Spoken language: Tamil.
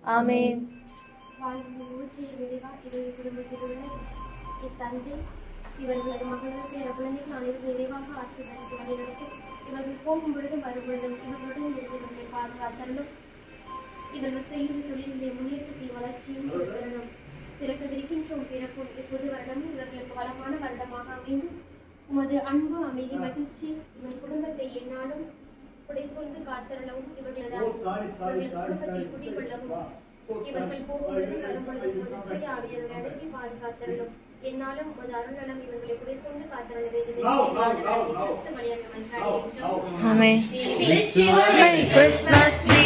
ஆமென். வாழ்வு ஊற்றிய விளைவா இறை குடும்பத்தில் உள்ள இத்தந்தை இவர்களது மகன்கள் பேர குழந்தைகள் அனைவரும் நிறைவாக ஆசீர்வதித்து வழிநடத்தும். இவர்கள் போகும் பொழுதும் வரும் பொழுதும் இவர்களுடன் இவர்களை பாதுகாத்தரணும். இவர்கள் செய்யும் தொழிலுடைய முன்னேற்றத்தையும் வளர்ச்சியும் தரணும். பிறக்கவிருக்கின்றோம் பிறக்கும் இப்போது வருடமும் இவர்களுக்கு வளமான வருடமாக அமைந்து உமது அன்பு அமைதி மகிழ்ச்சி உமது குடும்பத்தை எந்நாளும் புடை சூழ்ந்து காத்தரளவும் இவர்களது குடும்பத்தில் குடிகொள்ளவும் இவர்கள் போகும்பொழுது வரும்பொழுது ஆவியர்கள் அடக்கி பாதுகாத்தரலும் என்னாலும் உமது அருள்நலம் இவர்களை புடை சூழ்ந்து காத்தரள வேண்டும் என்று கிறிஸ்து வழியாக மன்றாடுகின்றோம். Amen. Merry Christmas. We